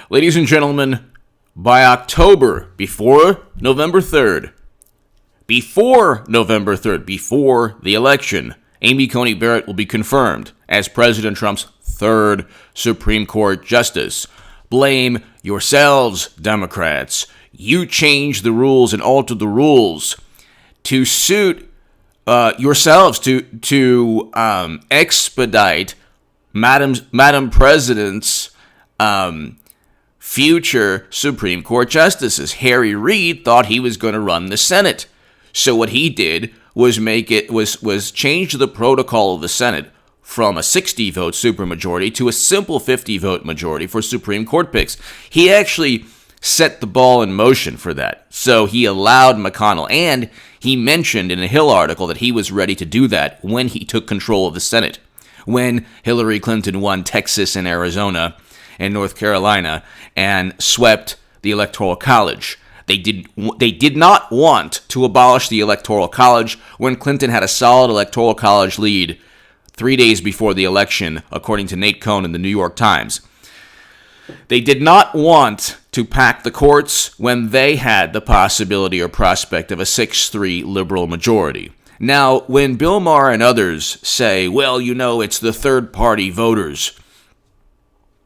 Ladies and gentlemen, by October, before November 3rd, before the election, Amy Coney Barrett will be confirmed as President Trump's third Supreme Court justice. Blame yourselves, Democrats. You changed the rules and altered the rules to suit yourselves, to expedite Madam President's future Supreme Court justices. Harry Reid thought he was going to run the Senate. So what he did was change the protocol of the Senate from a 60-vote supermajority to a simple 50-vote majority for Supreme Court picks. He actually set the ball in motion for that. So he allowed McConnell, and he mentioned in a Hill article that he was ready to do that when he took control of the Senate. When Hillary Clinton won Texas and Arizona and North Carolina and swept the Electoral College. They did not want to abolish the Electoral College when Clinton had a solid Electoral College lead 3 days before the election, according to Nate Cohn in the New York Times. They did not want to pack the courts when they had the possibility or prospect of a 6-3 liberal majority. Now, when Bill Maher and others say, well, it's the third-party voters,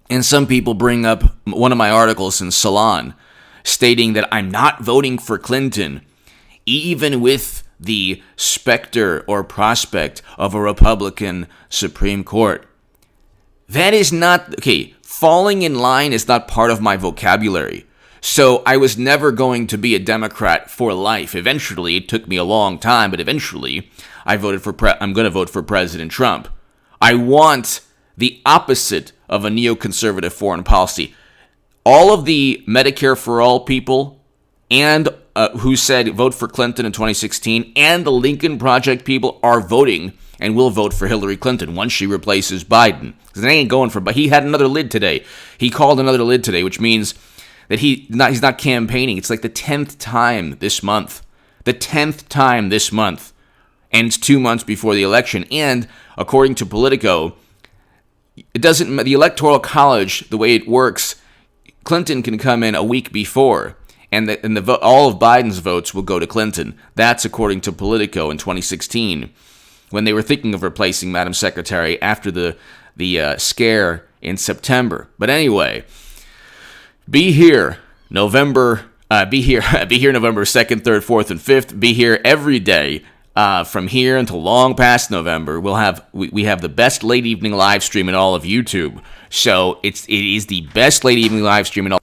and some people bring up one of my articles in Salon, stating that I'm not voting for Clinton, even with the specter or prospect of a Republican Supreme Court. That is not, falling in line is not part of my vocabulary. So I was never going to be a Democrat for life. Eventually, it took me a long time, but eventually, I'm going to vote for President Trump. I want the opposite of a neoconservative foreign policy. All of the Medicare for All people and who said vote for Clinton in 2016 and the Lincoln Project people are voting and will vote for Hillary Clinton once she replaces Biden. Because they ain't going for, but he had another lid today. He called another lid today, which means that he's not campaigning. It's like the 10th time this month. The 10th time this month. And it's 2 months before the election. And according to Politico, the Electoral College, the way it works, Clinton can come in a week before, and all of Biden's votes will go to Clinton. That's according to Politico in 2016, when they were thinking of replacing Madam Secretary after the scare in September. But anyway, be here November 2nd, 3rd, 4th, and 5th. Be here every day. From here until long past November, we have the best late evening live stream in all of YouTube. So it is the best late evening live stream in all.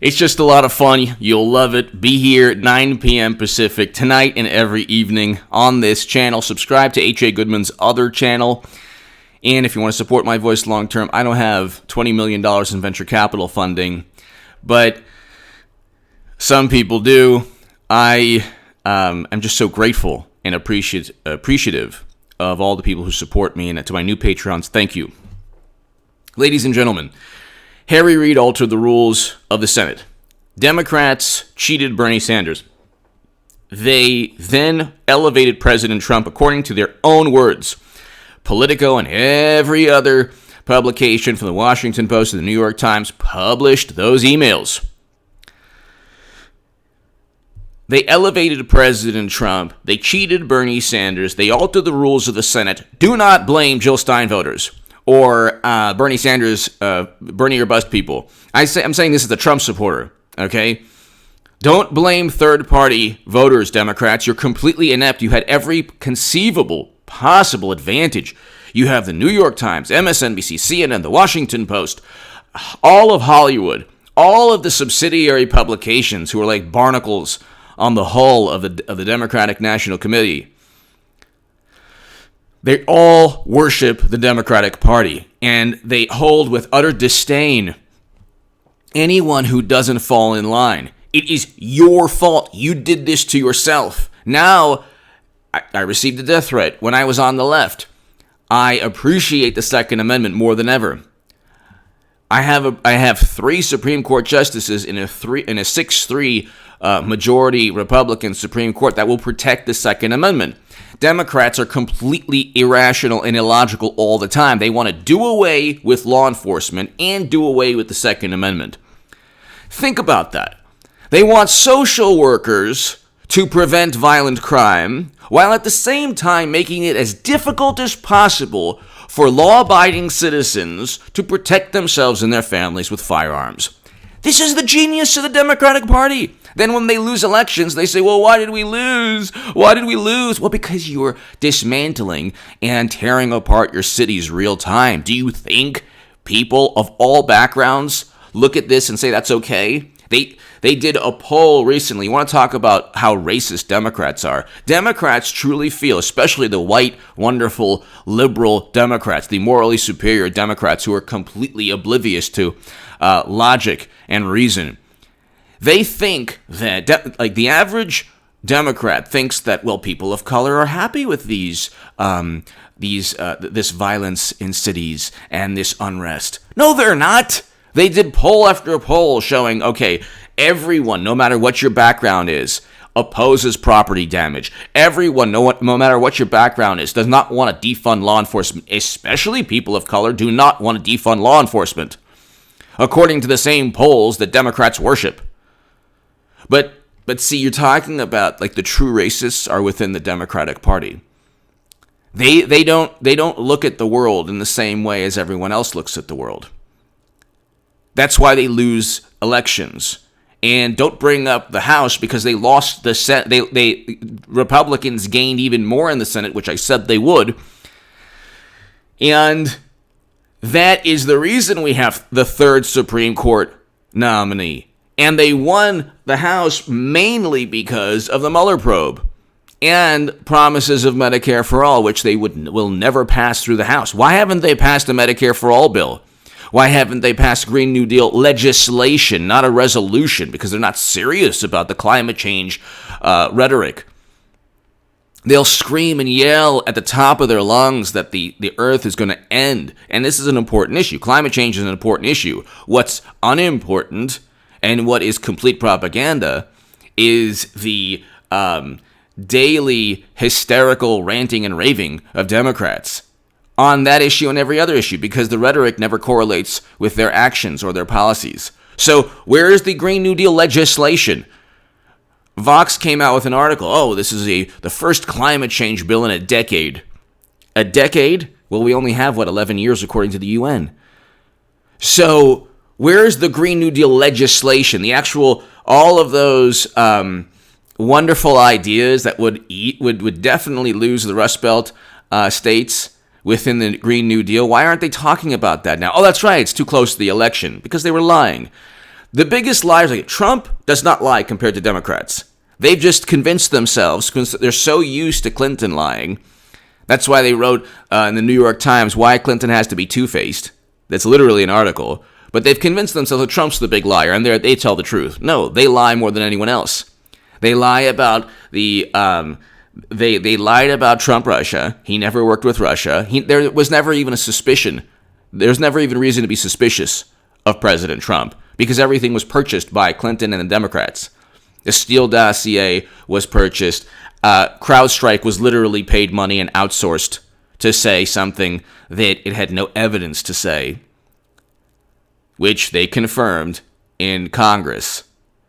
It's just a lot of fun. You'll love it. Be here at 9 p.m. Pacific tonight and every evening on this channel. Subscribe to H.A. Goodman's other channel. And if you want to support my voice long term, I don't have $20 million in venture capital funding, but some people do. I'm just so grateful and appreciative of all the people who support me, and to my new Patreons, thank you. Ladies and gentlemen, Harry Reid altered the rules of the Senate. Democrats cheated Bernie Sanders. They then elevated President Trump according to their own words. Politico and every other publication from the Washington Post to the New York Times published those emails. They elevated President Trump. They cheated Bernie Sanders. They altered the rules of the Senate. Do not blame Jill Stein voters or Bernie Sanders, Bernie or bust people. I'm saying this as a Trump supporter, okay? Don't blame third-party voters, Democrats. You're completely inept. You had every conceivable possible advantage. You have the New York Times, MSNBC, CNN, the Washington Post, all of Hollywood, all of the subsidiary publications who are like barnacles on the hull of the Democratic National Committee. They all worship the Democratic Party, and they hold with utter disdain anyone who doesn't fall in line. It is your fault. You did this to yourself. Now, I received a death threat when I was on the left. I appreciate the Second Amendment more than ever. I have 3 Supreme Court justices in a 6-3 majority Republican Supreme Court that will protect the Second Amendment. Democrats are completely irrational and illogical all the time. They want to do away with law enforcement and do away with the Second Amendment. Think about that. They want social workers to prevent violent crime, while at the same time making it as difficult as possible for law-abiding citizens to protect themselves and their families with firearms. This is the genius of the Democratic Party. Then when they lose elections, they say, well, why did we lose? Why did we lose? Well, because you're dismantling and tearing apart your cities real time. Do you think people of all backgrounds look at this and say that's okay? They did a poll recently. You want to talk about how racist Democrats are. Democrats truly feel, especially the white, wonderful, liberal Democrats, the morally superior Democrats who are completely oblivious to logic and reason. They think that, the average Democrat thinks that, well, people of color are happy with this violence in cities and this unrest. No, they're not. They did poll after poll showing, okay, everyone, no matter what your background is, opposes property damage. Everyone, no matter what your background is, does not want to defund law enforcement, especially people of color do not want to defund law enforcement, according to the same polls that Democrats worship. But see, you're talking about, like, the true racists are within the Democratic Party. They don't look at the world in the same way as everyone else looks at the world. That's why they lose elections. And don't bring up the House because they lost the Senate. Republicans gained even more in the Senate, which I said they would. And that is the reason we have the third Supreme Court nominee. And they won the House mainly because of the Mueller probe and promises of Medicare for all, which they will never pass through the House. Why haven't they passed a Medicare for all bill? Why haven't they passed Green New Deal legislation, not a resolution? Because they're not serious about the climate change rhetoric. They'll scream and yell at the top of their lungs that the earth is going to end. And this is an important issue. Climate change is an important issue. What's unimportant and what is complete propaganda is the daily hysterical ranting and raving of Democrats on that issue and every other issue, because the rhetoric never correlates with their actions or their policies. So where is the Green New Deal legislation? Vox came out with an article. Oh, this is the first climate change bill in a decade. A decade? Well, we only have, 11 years according to the UN. So where is the Green New Deal legislation? The actual, all of those wonderful ideas that would definitely lose the Rust Belt states within the Green New Deal. Why aren't they talking about that now? Oh, that's right. It's too close to the election because they were lying. The biggest liars, like Trump does not lie compared to Democrats. They've just convinced themselves because they're so used to Clinton lying. That's why they wrote in the New York Times why Clinton has to be two-faced. That's literally an article. But they've convinced themselves that Trump's the big liar and they tell the truth. No, they lie more than anyone else. They lie about the They lied about Trump Russia. He never worked with Russia. There was never even a suspicion. There's never even reason to be suspicious of President Trump because everything was purchased by Clinton and the Democrats. The Steele dossier was purchased. CrowdStrike was literally paid money and outsourced to say something that it had no evidence to say, which they confirmed in Congress.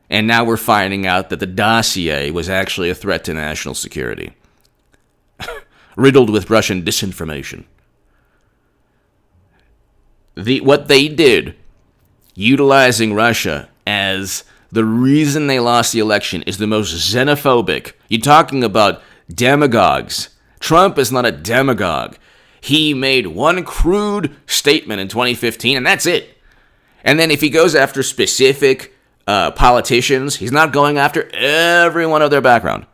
And now we're finding out that the dossier was actually a threat to national security, riddled with Russian disinformation. What they did, utilizing Russia as the reason they lost the election, is the most xenophobic. You're talking about demagogues. Trump is not a demagogue. He made one crude statement in 2015, and that's it. And then if he goes after specific politicians, he's not going after everyone of their background.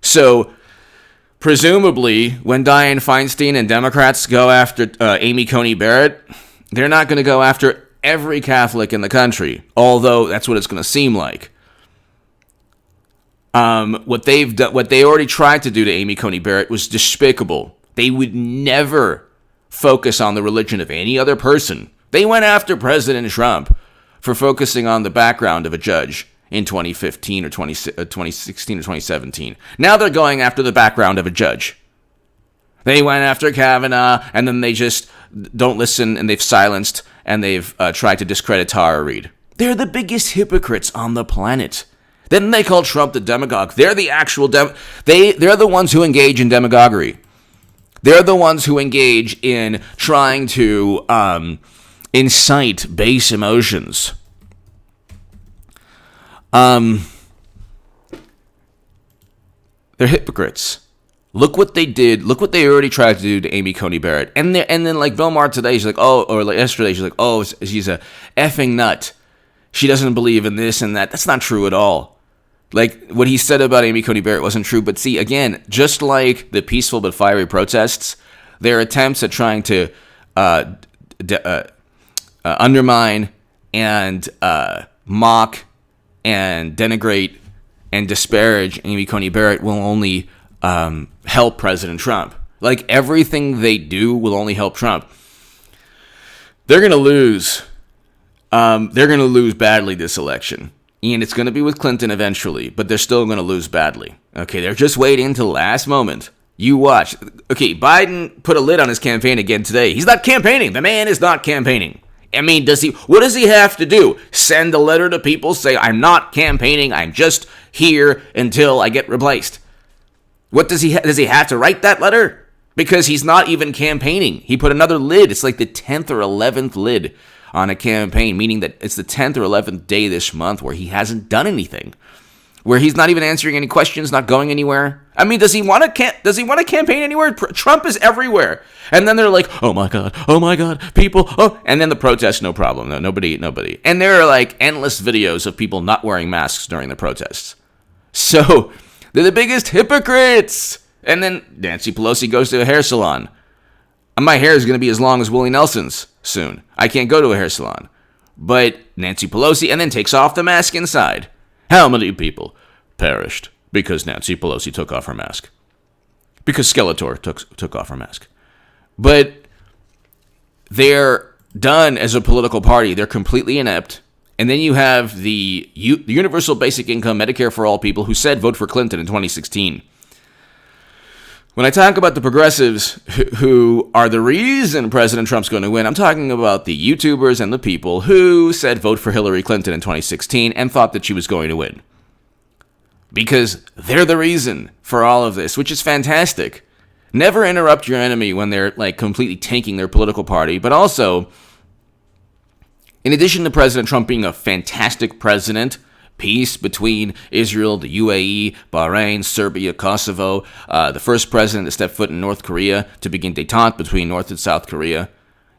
So, presumably, when Dianne Feinstein and Democrats go after Amy Coney Barrett, they're not going to go after every Catholic in the country, although that's what it's going to seem like. What they already tried to do to Amy Coney Barrett was despicable. They would never focus on the religion of any other person. They went after President Trump for focusing on the background of a judge in 2015 or 2016 or 2017. Now they're going after the background of a judge. They went after Kavanaugh, and then they just don't listen, and they've silenced, and they've tried to discredit Reid. They're the biggest hypocrites on the planet. Then they call Trump the demagogue. They're the actual they're the ones who engage in demagoguery. They're the ones who engage in trying to incite base emotions. They're hypocrites. Look what they did. Look what they already tried to do to Amy Coney Barrett. And then like Bill Maher today, she's like, oh, or like yesterday, she's like, oh, she's a effing nut. She doesn't believe in this and that. That's not true at all. Like, what he said about Amy Coney Barrett wasn't true. But see, again, just like the peaceful but fiery protests, their attempts at trying to undermine and mock and denigrate and disparage Amy Coney Barrett will only help President Trump. Like, everything they do will only help Trump. They're going to lose. They're going to lose badly this election. And it's going to be with Clinton eventually, but they're still going to lose badly. Okay, they're just waiting until the last moment. You watch. Okay, Biden put a lid on his campaign again today. He's not campaigning. The man is not campaigning. I mean, what does he have to do? Send a letter to people, say, I'm not campaigning, I'm just here until I get replaced. What does he have to write that letter? Because he's not even campaigning. He put another lid. It's like the 10th or 11th lid on a campaign, meaning that it's the 10th or 11th day this month where he hasn't done anything, where he's not even answering any questions, not going anywhere. I mean, does he want to campaign anywhere? Trump is everywhere. And then they're like, oh my God, people, oh, and then the protests, no problem. No, nobody. And there are like endless videos of people not wearing masks during the protests. So they're the biggest hypocrites. And then Nancy Pelosi goes to a hair salon. My hair is going to be as long as Willie Nelson's soon. I can't go to a hair salon. But Nancy Pelosi, and then takes off the mask inside. How many people perished because Nancy Pelosi took off her mask? Because Skeletor took off her mask. But they're done as a political party. They're completely inept. And then you have the Universal Basic Income, Medicare for all people who said vote for Clinton in 2016. When I talk about the progressives who are the reason President Trump's going to win, I'm talking about the YouTubers and the people who said vote for Hillary Clinton in 2016 and thought that she was going to win. Because they're the reason for all of this, which is fantastic. Never interrupt your enemy when they're like completely tanking their political party, but also, in addition to President Trump being a fantastic president, peace between Israel, the UAE, Bahrain, Serbia, Kosovo, the first president to step foot in North Korea to begin détente between North and South Korea,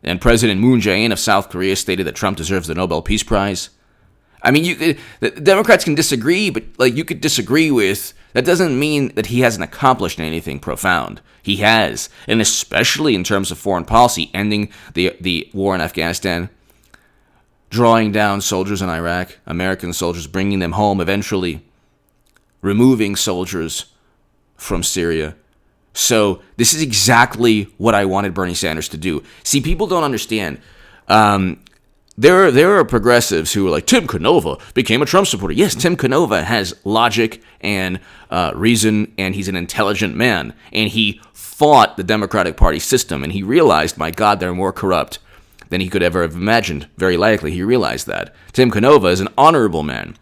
and President Moon Jae-in of South Korea stated that Trump deserves the Nobel Peace Prize. I mean, the Democrats can disagree, but like you could disagree with, that doesn't mean that he hasn't accomplished anything profound. He has, and especially in terms of foreign policy, ending the war in Afghanistan, drawing down soldiers in Iraq, American soldiers, bringing them home eventually, removing soldiers from Syria. So this is exactly what I wanted Bernie Sanders to do. See, people don't understand. There are progressives who are like, Tim Canova became a Trump supporter. Yes, Tim Canova has logic and reason, and he's an intelligent man. And he fought the Democratic Party system, and he realized, my God, they're more corrupt than he could ever have imagined. Very likely, he realized that. Tim Canova is an honorable man.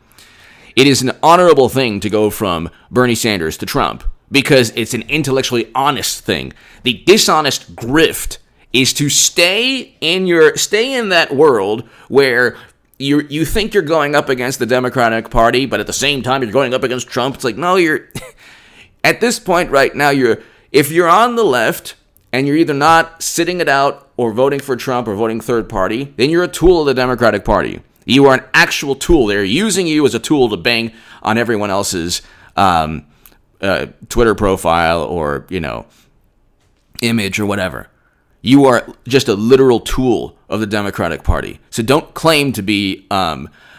It is an honorable thing to go from Bernie Sanders to Trump because it's an intellectually honest thing. The dishonest grift is to stay in that world where you think you're going up against the Democratic Party, but at the same time you're going up against Trump. It's like, no, you're at this point right now, if you're on the left and you're either not sitting it out or voting for Trump or voting third party, then you're a tool of the Democratic Party. You are an actual tool. They're using you as a tool to bang on everyone else's Twitter profile or, image or whatever. You are just a literal tool of the Democratic Party. So don't claim to be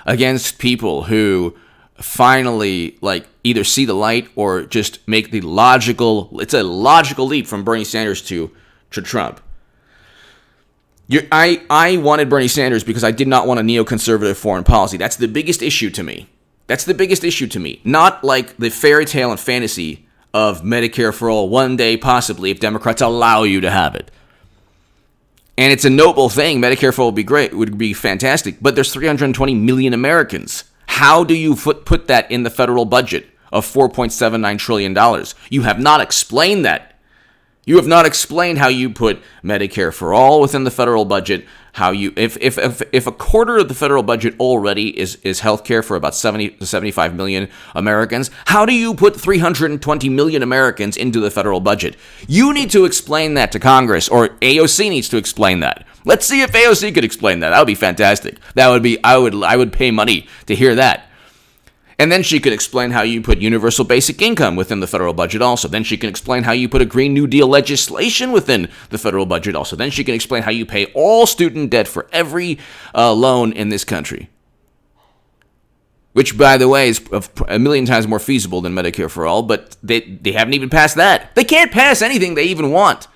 against people who finally either see the light or just make it's a logical leap from Bernie Sanders to Trump. I wanted Bernie Sanders because I did not want a neoconservative foreign policy. That's the biggest issue to me. Not like the fairy tale and fantasy of Medicare for all one day, possibly, if Democrats allow you to have it. And it's a noble thing. Medicare for all would be great, would be fantastic. But there's 320 million Americans. How do you put that in the federal budget of $4.79 trillion? You have not explained that. You have not explained how you put Medicare for all within the federal budget. How you, if a quarter of the federal budget already is health care for about 70 to 75 million Americans, how do you put 320 million Americans into the federal budget? You need to explain that to Congress, or AOC needs to explain that. Let's see if AOC could explain that. That would be fantastic. That would be, I would pay money to hear that. And then she could explain how you put universal basic income within the federal budget also. Then she can explain how you put a Green New Deal legislation within the federal budget also. Then she can explain how you pay all student debt for every loan in this country. Which, by the way, is a million times more feasible than Medicare for all, but they haven't even passed that. They can't pass anything they even want.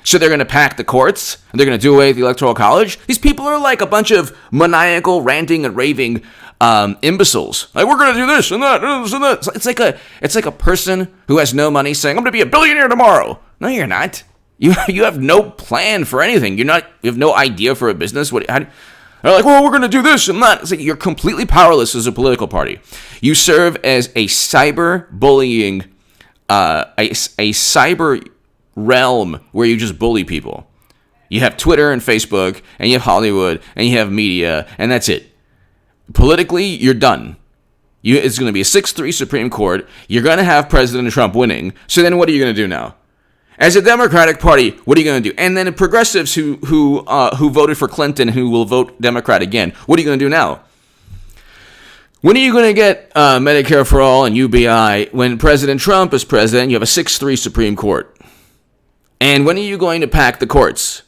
So they're going to pack the courts, and they're going to do away with the Electoral College. These people are like a bunch of maniacal, ranting, and raving imbeciles. Like, we're going to do this and that, and this and that. It's like a person who has no money saying, I'm going to be a billionaire tomorrow. No, you're not. You have no plan for anything. You have no idea for a business. They're like, well, we're going to do this and that. It's like you're completely powerless as a political party. You serve as a cyber bullying, a cyber realm where you just bully people. You have Twitter and Facebook, and you have Hollywood, and you have media, and that's it. Politically, you're done. It's going to be a 6-3 Supreme Court. You're going to have President Trump winning. So then what are you going to do now? As a Democratic Party, what are you going to do? And then the progressives who voted for Clinton, who will vote Democrat again, what are you going to do now? When are you going to get Medicare for all and UBI when President Trump is president? You have a 6-3 Supreme Court. And when are you going to pack the courts?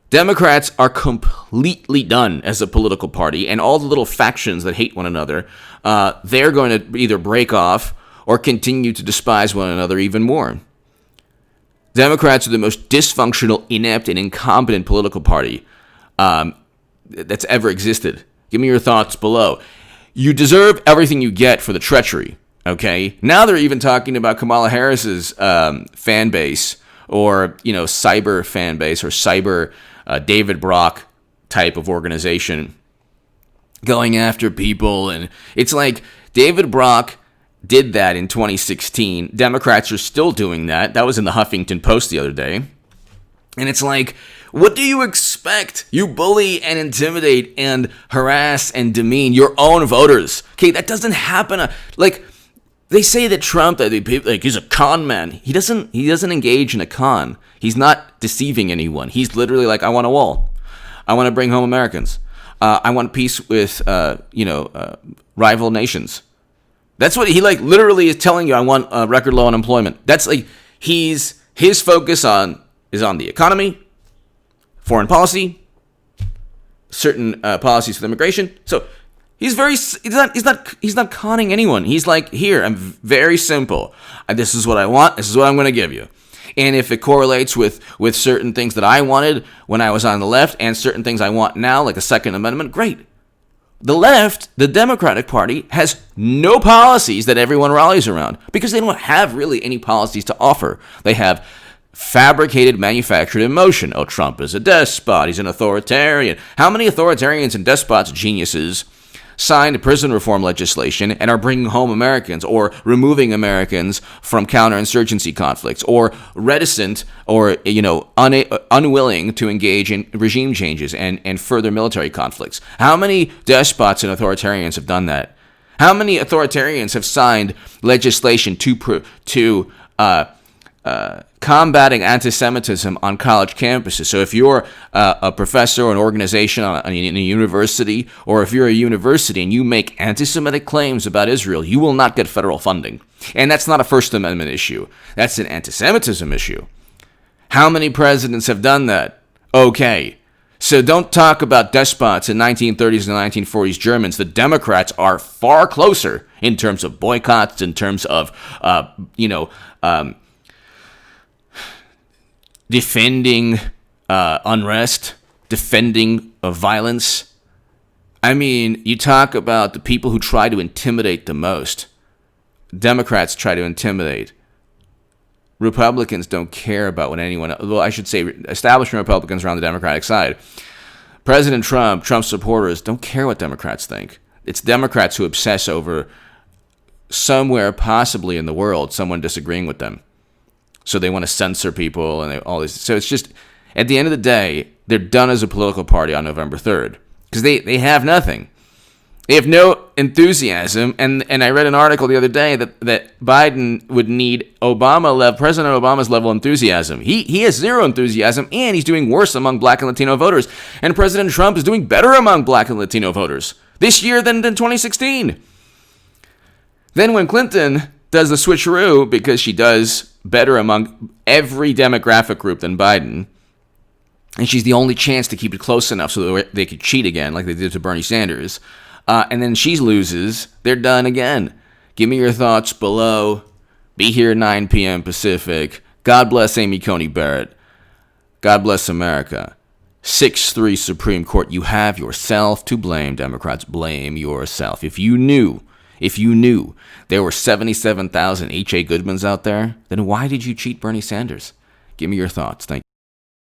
Democrats are completely done as a political party, and all the little factions that hate one another, they're going to either break off or continue to despise one another even more. Democrats are the most dysfunctional, inept, and incompetent political party that's ever existed. Give me your thoughts below. You deserve everything you get for the treachery, okay? Now they're even talking about Kamala Harris's fan base, or, cyber fan base, or cyber David Brock type of organization going after people. And it's like David Brock did that in 2016. Democrats are still doing that. That was in the Huffington Post the other day. And it's like, what do you expect? You bully and intimidate and harass and demean your own voters. Okay, that doesn't happen. They say that Trump, he's a con man. He doesn't engage in a con. He's not deceiving anyone. He's literally like, I want a wall. I want to bring home Americans. I want peace with, rival nations. That's what he literally is telling you. I want record low unemployment. That's his focus is on the economy, foreign policy, certain policies for immigration. So he's not conning anyone. He's like, here, I'm very simple. This is what I want. This is what I'm going to give you. And if it correlates with certain things that I wanted when I was on the left and certain things I want now, like a Second Amendment, great. The left, the Democratic Party, has no policies that everyone rallies around because they don't have really any policies to offer. They have fabricated, manufactured emotion. Oh, Trump is a despot. He's an authoritarian. How many authoritarians and despots, geniuses, signed prison reform legislation and are bringing home Americans or removing Americans from counterinsurgency conflicts, or reticent or unwilling to engage in regime changes and further military conflicts? How many despots and authoritarians have done that? How many authoritarians have signed legislation to combating anti-Semitism on college campuses? So if you're a professor or an organization in a university, or if you're a university and you make anti-Semitic claims about Israel, you will not get federal funding. And that's not a First Amendment issue. That's an anti-Semitism issue. How many presidents have done that? Okay. So don't talk about despots in 1930s and 1940s Germans. The Democrats are far closer in terms of boycotts, in terms of, defending unrest, defending violence. I mean, you talk about the people who try to intimidate the most. Democrats try to intimidate Republicans don't care about what anyone, well, I should say establishment Republicans are on the Democratic side. President Trump, Trump's supporters don't care what Democrats think. It's Democrats who obsess over somewhere possibly in the world someone disagreeing with them. So they want to censor people and all this. So it's just, at the end of the day, they're done as a political party on November 3rd because they have nothing. They have no enthusiasm. And I read an article the other day that Biden would need President Obama's level of enthusiasm. He has zero enthusiasm, and he's doing worse among black and Latino voters. And President Trump is doing better among black and Latino voters this year than 2016. Then when Clinton does the switcheroo, because she does better among every demographic group than Biden, and she's the only chance to keep it close enough so that they could cheat again like they did to Bernie Sanders, and then she loses, they're done again. Give me your thoughts below. Be here 9 p.m. Pacific. God bless Amy Coney Barrett. God bless America. 6-3 Supreme Court. You have yourself to blame, Democrats. Blame yourself. If you knew there were 77,000 H.A. Goodmans out there, then why did you cheat Bernie Sanders? Give me your thoughts. Thank you.